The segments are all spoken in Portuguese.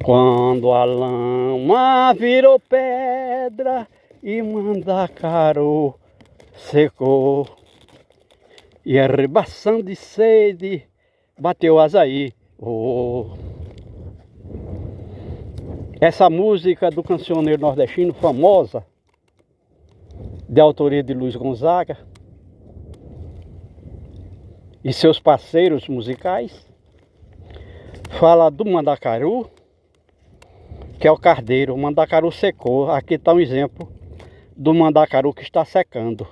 Quando a lama virou pedra e mandacaru secou, e a rebação de sede bateu azaí. Oh. Essa música do cancioneiro nordestino famosa, de autoria de Luiz Gonzaga e seus parceiros musicais, fala do mandacaru, que é o cardeiro. O mandacaru secou. Aqui está um exemplo do mandacaru que está secando.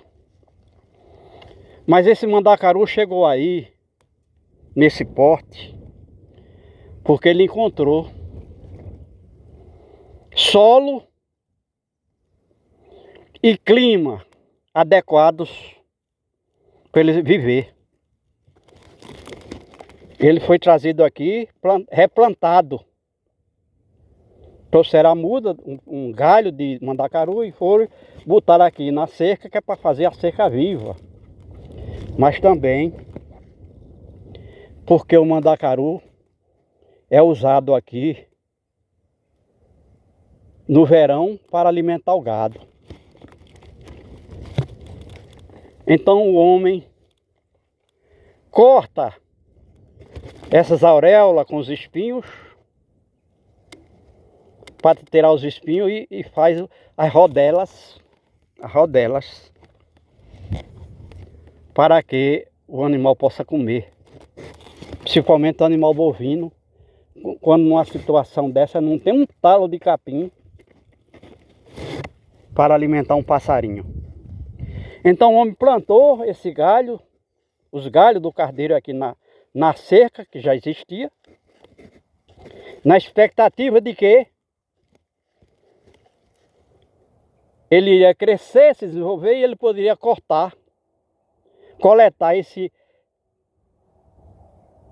Mas esse mandacaru chegou aí, nesse porte, porque ele encontrou solo e clima adequados para ele viver. Ele foi trazido aqui, replantado. Trouxeram a muda, um galho de mandacaru e foram botar aqui na cerca, que é para fazer a cerca viva. Mas também porque o mandacaru é usado aqui no verão para alimentar o gado. Então o homem corta essas auréolas com os espinhos, para tirar os espinhos, e faz as rodelas, para que o animal possa comer. Principalmente o animal bovino, quando numa situação dessa não tem um talo de capim para alimentar um passarinho. Então o homem plantou esse galho, os galhos do cardeiro aqui na cerca, que já existia, na expectativa de que ele ia crescer, se desenvolver, e ele poderia coletar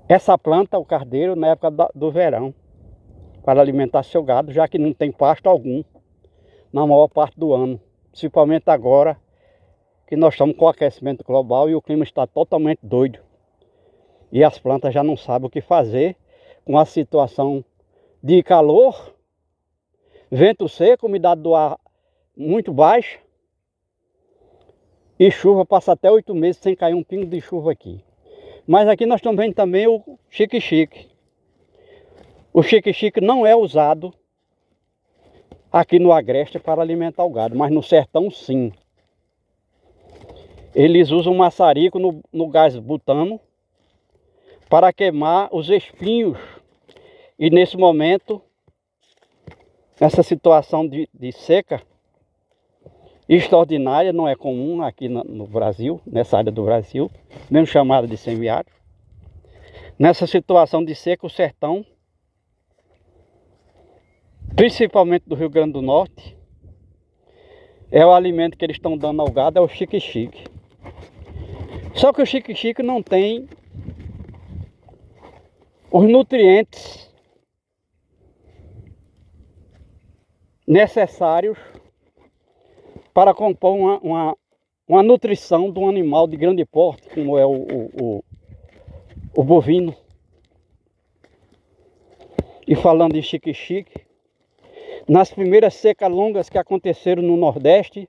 essa planta, o cardeiro, na época do verão, para alimentar seu gado, já que não tem pasto algum na maior parte do ano. Principalmente agora que nós estamos com o aquecimento global e o clima está totalmente doido. E as plantas já não sabem o que fazer com a situação de calor, vento seco, umidade do ar muito baixa, e chuva, passa até 8 meses sem cair um pingo de chuva aqui. Mas aqui nós estamos vendo também o xique-xique. O xique-xique não é usado aqui no agreste para alimentar o gado, mas no sertão sim. Eles usam maçarico no gás butano para queimar os espinhos. E nesse momento, essa situação de seca extraordinária, não é comum aqui no Brasil, nessa área do Brasil, mesmo chamada de semiárido. Nessa situação de seca, o sertão, principalmente do Rio Grande do Norte, é o alimento que eles estão dando ao gado, é o xique-xique. Só que o xique-xique não tem os nutrientes necessários para compor uma nutrição de um animal de grande porte, como é o bovino. E falando em xique-xique, nas primeiras secas longas que aconteceram no Nordeste,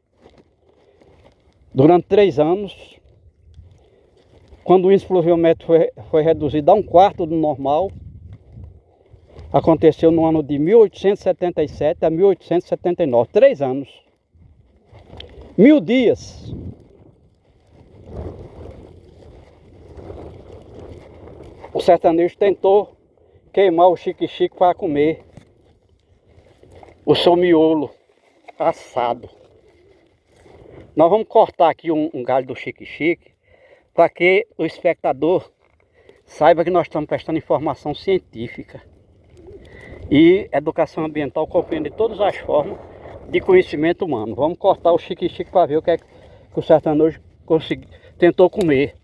durante 3 anos, quando o índice pluviométrico foi reduzido a 1/4 do normal, aconteceu no ano de 1877 a 1879, 3 anos. 1000 dias. O sertanejo tentou queimar o xique-xique para comer o seu miolo assado. Nós vamos cortar aqui um galho do xique-xique para que o espectador saiba que nós estamos prestando informação científica. E educação ambiental compreende todas as formas de conhecimento humano. Vamos cortar o xique-xique para ver o que é que o sertanejo tentou comer.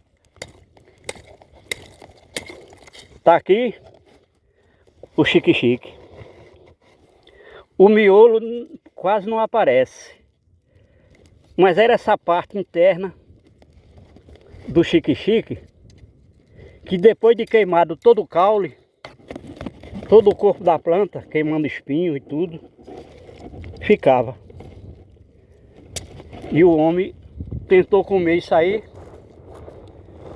Tá aqui o xique-xique. O miolo quase não aparece, mas era essa parte interna do xique-xique que, depois de queimado todo o caule, todo o corpo da planta, queimando espinho e tudo, ficava. E o homem tentou comer isso aí.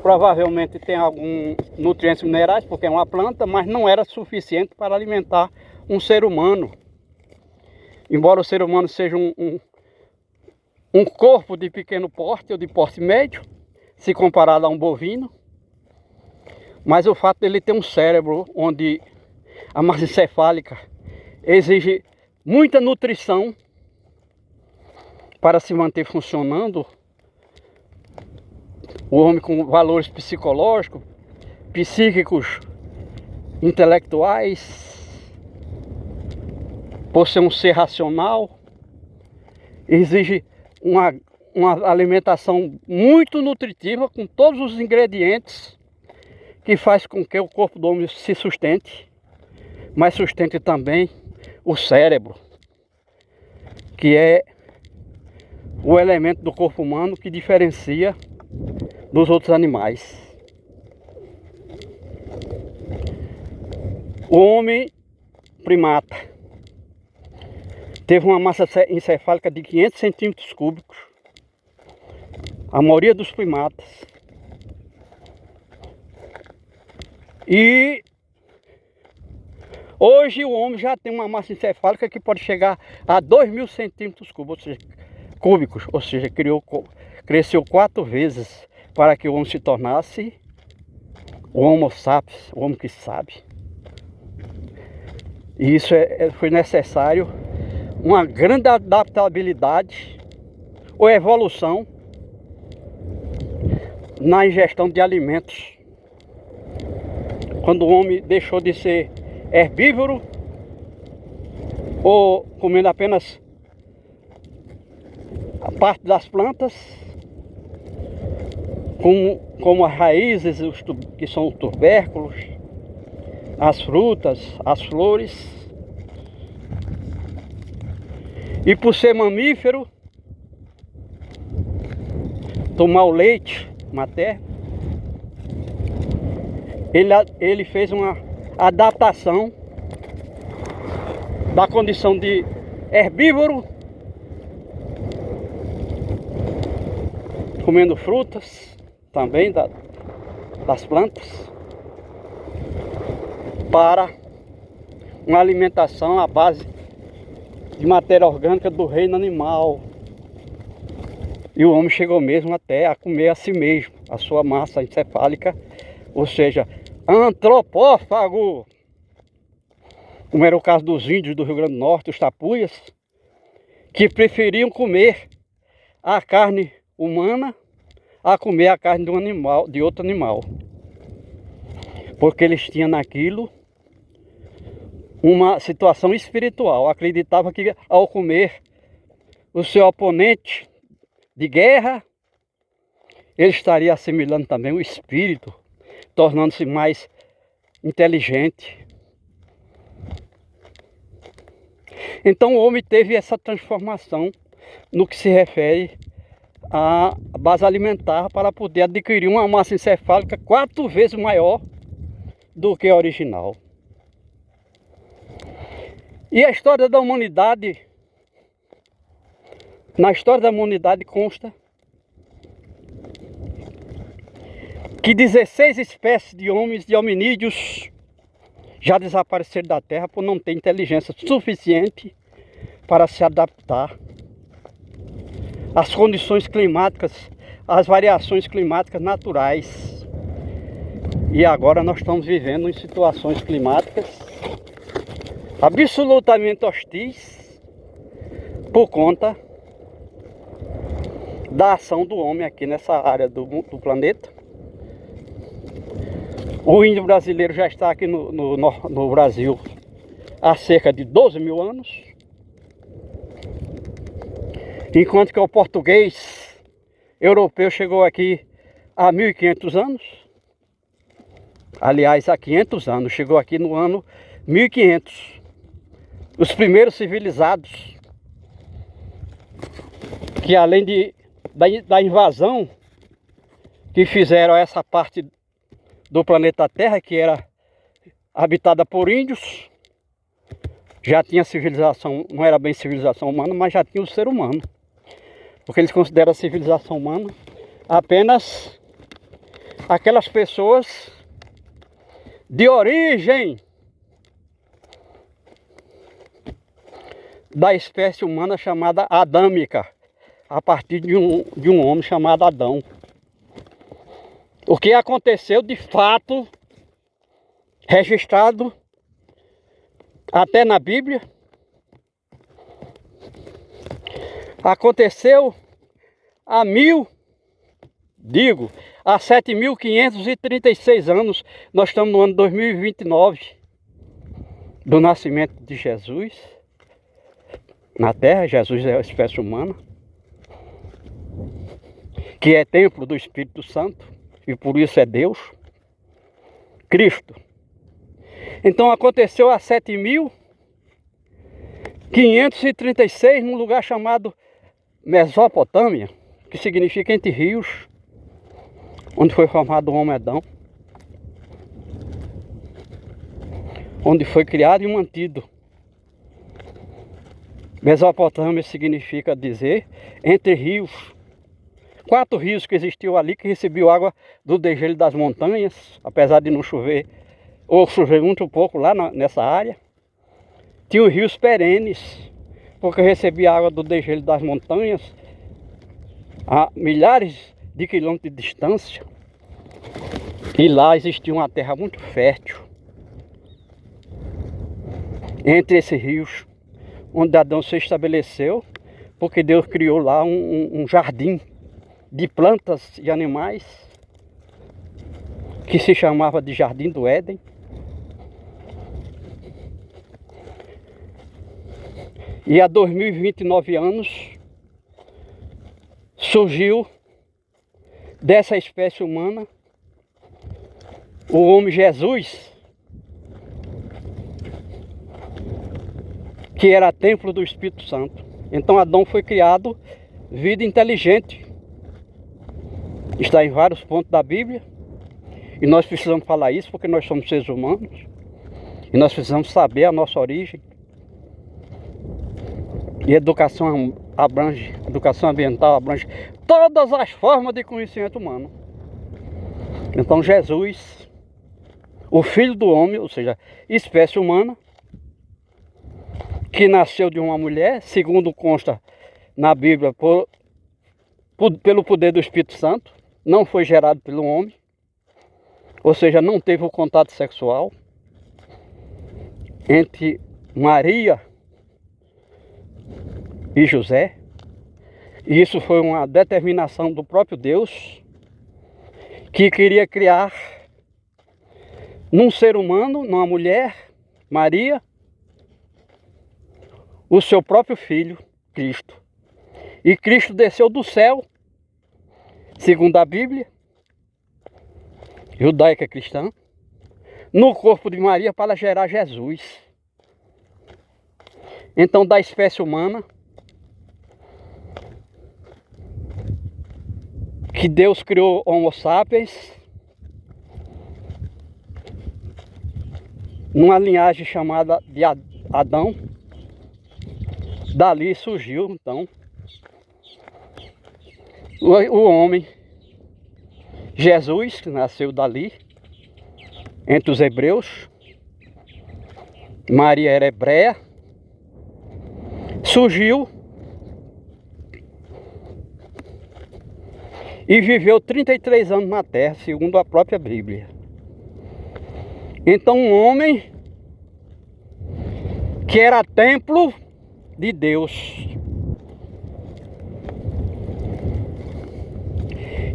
Provavelmente tem algum nutrientes minerais, porque é uma planta, mas não era suficiente para alimentar um ser humano. Embora o ser humano seja um corpo de pequeno porte ou de porte médio, se comparado a um bovino, mas o fato dele ter um cérebro onde a massa encefálica exige muita nutrição para se manter funcionando, o homem com valores psicológicos, psíquicos, intelectuais, por ser um ser racional, exige uma alimentação muito nutritiva, com todos os ingredientes que faz com que o corpo do homem se sustente, mas sustente também o cérebro, que é o elemento do corpo humano que diferencia dos outros animais. O homem primata teve uma massa encefálica de 500 centímetros cúbicos. A maioria dos primatas. E hoje o homem já tem uma massa encefálica que pode chegar a 2.000 centímetros cúbicos, ou seja, cresceu 4 vezes para que o homem se tornasse o Homo sapiens, o homem que sabe. E isso foi necessário uma grande adaptabilidade ou evolução na ingestão de alimentos. Quando o homem deixou de ser herbívoro ou comendo apenas a parte das plantas, como as raízes, que são os tubérculos, as frutas, as flores. E por ser mamífero, tomar o leite materno, ele fez uma adaptação da condição de herbívoro, comendo frutas também das plantas, para uma alimentação à base de matéria orgânica do reino animal. E o homem chegou mesmo até a comer a si mesmo, a sua massa encefálica, ou seja, antropófago, como era o caso dos índios do Rio Grande do Norte, os tapuias, que preferiam comer a carne humana a comer a carne de um animal, de outro animal, porque eles tinham naquilo uma situação espiritual. Acreditava que ao comer o seu oponente de guerra, ele estaria assimilando também o espírito, tornando-se mais inteligente. Então o homem teve essa transformação no que se refere à base alimentar, para poder adquirir uma massa encefálica 4 vezes maior do que a original. E a história da humanidade, na história da humanidade consta que 16 espécies de homens, de hominídeos, já desapareceram da Terra por não ter inteligência suficiente para se adaptar às condições climáticas, às variações climáticas naturais. E agora nós estamos vivendo em situações climáticas absolutamente hostis por conta da ação do homem aqui nessa área do planeta. O índio brasileiro já está aqui no Brasil há cerca de 12.000 anos, enquanto que o português europeu chegou aqui há 1.500 anos. Aliás, há 500 anos, chegou aqui no ano 1500. Os primeiros civilizados, que além da invasão que fizeram a essa parte do planeta Terra, que era habitada por índios, já tinha civilização, não era bem civilização humana, mas já tinha o ser humano. Porque eles consideram a civilização humana apenas aquelas pessoas de origem da espécie humana chamada adâmica, a partir de um homem chamado Adão. O que aconteceu de fato, registrado até na Bíblia, aconteceu há 7.536 anos. Nós estamos no ano 2029 do nascimento de Jesus na Terra. Jesus é a espécie humana, que é templo do Espírito Santo, e por isso é Deus, Cristo. Então aconteceu há 7.536 num lugar chamado Mesopotâmia, que significa entre rios, onde foi formado o homem Adão, onde foi criado e mantido. Mesopotâmia significa dizer entre rios. 4 rios que existiam ali, que recebiam água do degelo das montanhas, apesar de não chover, ou chover muito pouco lá nessa área. Tinham rios perenes, porque recebia água do degelo das montanhas a milhares de quilômetros de distância. E lá existia uma terra muito fértil. Entre esses rios, onde Adão se estabeleceu, porque Deus criou lá um jardim de plantas e animais, que se chamava de Jardim do Éden. E há 2029 anos surgiu dessa espécie humana o homem Jesus, que era templo do Espírito Santo. Então Adão foi criado vida inteligente. Está em vários pontos da Bíblia. E nós precisamos falar isso porque nós somos seres humanos. E nós precisamos saber a nossa origem. E educação abrange, educação ambiental abrange todas as formas de conhecimento humano. Então Jesus, o Filho do Homem, ou seja, espécie humana, que nasceu de uma mulher, segundo consta na Bíblia, pelo poder do Espírito Santo, não foi gerado pelo homem, ou seja, não teve o contato sexual entre Maria e José. E isso foi uma determinação do próprio Deus, que queria criar num ser humano, numa mulher, Maria, o seu próprio filho, Cristo. E Cristo desceu do céu, segundo a Bíblia judaica cristã, no corpo de Maria para gerar Jesus. Então, da espécie humana, que Deus criou Homo sapiens, numa linhagem chamada de Adão. Dali surgiu, então, o homem Jesus, que nasceu dali, entre os hebreus. Maria era hebreia. Surgiu e viveu 33 anos na terra, segundo a própria Bíblia. Então um homem que era templo de Deus.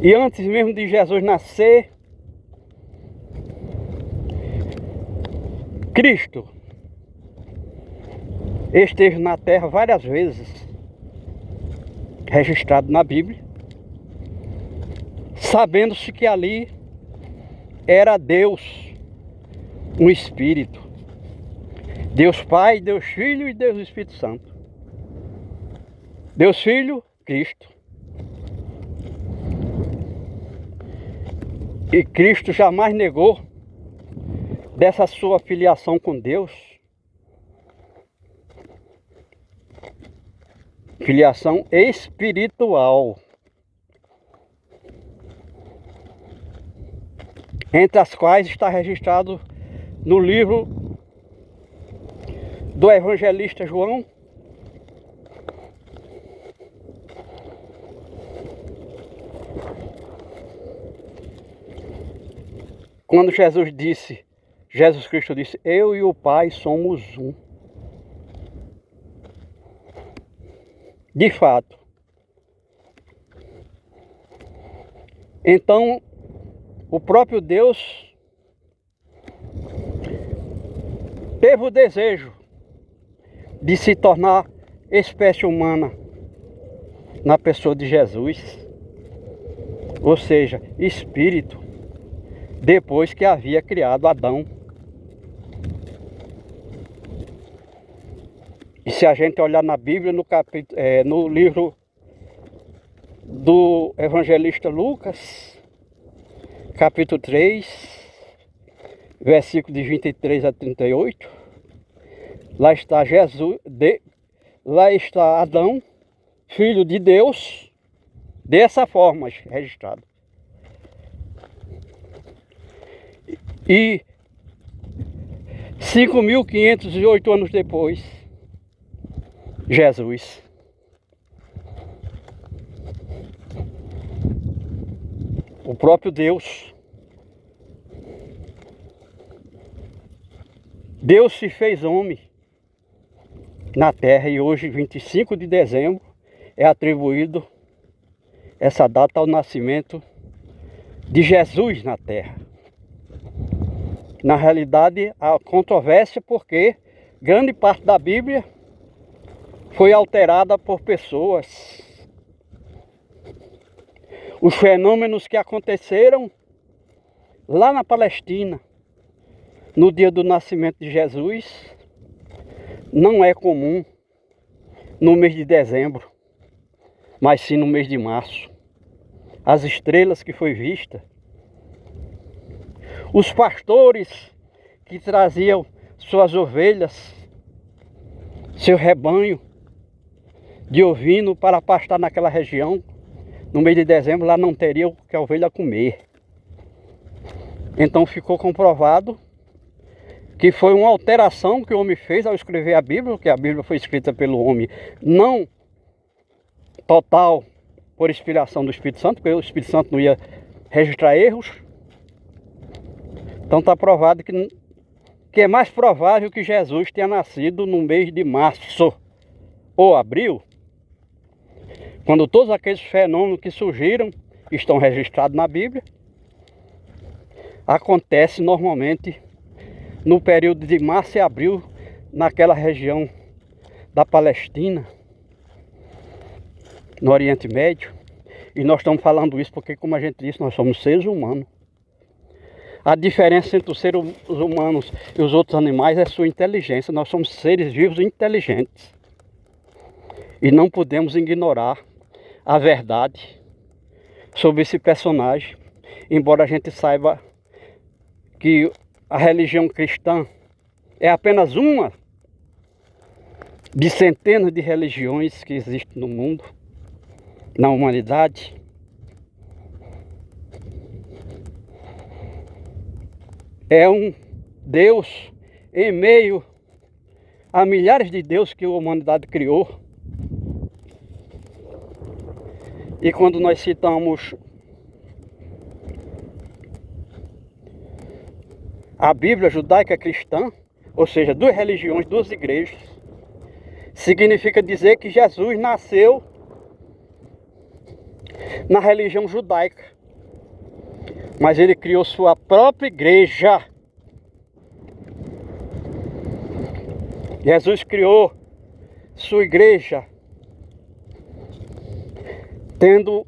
E antes mesmo de Jesus nascer, Cristo esteve na terra várias vezes, registrado na Bíblia, sabendo-se que ali era Deus, um Espírito. Deus Pai, Deus Filho e Deus Espírito Santo. Deus Filho, Cristo. E Cristo jamais negou dessa sua filiação com Deus. Filiação espiritual. Entre as quais está registrado no livro do evangelista João, quando Jesus Cristo disse, eu e o Pai somos um. De fato. Então, o próprio Deus teve o desejo de se tornar espécie humana na pessoa de Jesus, ou seja, espírito, depois que havia criado Adão. E se a gente olhar na Bíblia, no livro do evangelista Lucas, capítulo 3, versículo de 23 a 38, lá está lá está Adão, filho de Deus, dessa forma registrado. E 5.508 anos depois, Jesus. O próprio Deus. Deus se fez homem na terra e hoje, 25 de dezembro, é atribuído essa data ao nascimento de Jesus na terra. Na realidade, há controvérsia porque grande parte da Bíblia foi alterada por pessoas. Os fenômenos que aconteceram lá na Palestina, no dia do nascimento de Jesus, não é comum no mês de dezembro, mas sim no mês de março. As estrelas que foi vista, os pastores que traziam suas ovelhas, seu rebanho de ovino para pastar naquela região, no mês de dezembro lá não teria o que a ovelha comer. Então ficou comprovado que foi uma alteração que o homem fez ao escrever a Bíblia, que a Bíblia foi escrita pelo homem, não total por inspiração do Espírito Santo, porque o Espírito Santo não ia registrar erros. Então está provado que é mais provável que Jesus tenha nascido no mês de março ou abril, quando todos aqueles fenômenos que surgiram estão registrados na Bíblia. Acontece normalmente no período de março e abril, naquela região da Palestina, no Oriente Médio. E nós estamos falando isso porque, como a gente disse, nós somos seres humanos. A diferença entre os seres humanos e os outros animais é sua inteligência. Nós somos seres vivos inteligentes. E não podemos ignorar a verdade sobre esse personagem, embora a gente saiba que a religião cristã é apenas uma de centenas de religiões que existem no mundo, na humanidade. É um Deus em meio a milhares de deuses que a humanidade criou. E quando nós citamos a Bíblia judaica cristã, ou seja, duas religiões, duas igrejas, significa dizer que Jesus nasceu na religião judaica, mas ele criou sua própria igreja. Jesus criou sua igreja, tendo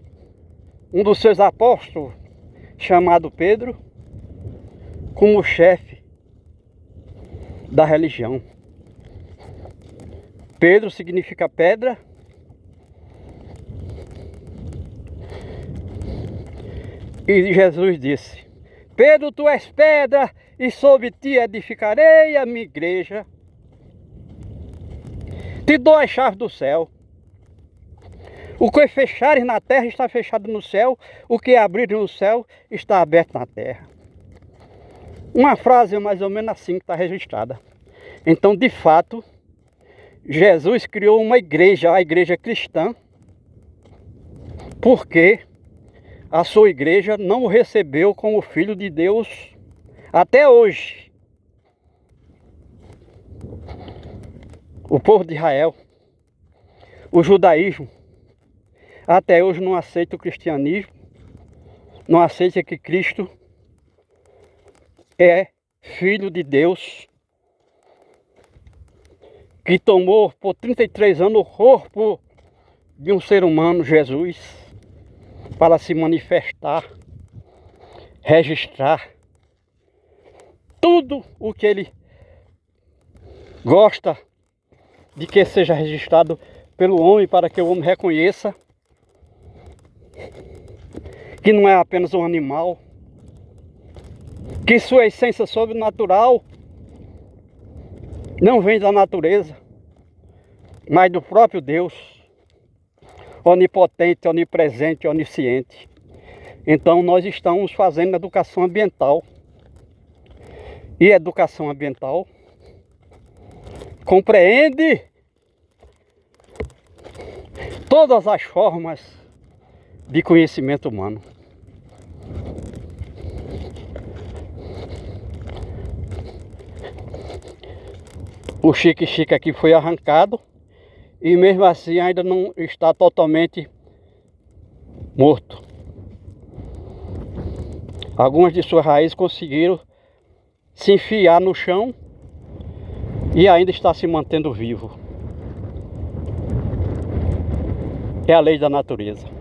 um dos seus apóstolos, chamado Pedro, como chefe da religião. Pedro significa pedra. E Jesus disse: Pedro, tu és pedra, e sobre ti edificarei a minha igreja. Te dou as chaves do céu. O que fechares na terra está fechado no céu. O que abrires no céu está aberto na terra. Uma frase mais ou menos assim que está registrada. Então, de fato, Jesus criou uma igreja, a igreja cristã, porque a sua igreja não o recebeu como filho de Deus até hoje. O povo de Israel, o judaísmo, até hoje não aceita o cristianismo, não aceita que Cristo é filho de Deus, que tomou por 33 anos o corpo de um ser humano, Jesus, para se manifestar, registrar tudo o que ele gosta de que seja registrado pelo homem, para que o homem reconheça que não é apenas um animal, que sua essência sobrenatural não vem da natureza, mas do próprio Deus, onipotente, onipresente, onisciente. Então nós estamos fazendo educação ambiental. E educação ambiental compreende todas as formas de conhecimento humano. O xique-xique aqui foi arrancado e mesmo assim ainda não está totalmente morto. Algumas de suas raízes conseguiram se enfiar no chão e ainda está se mantendo vivo. É a lei da natureza.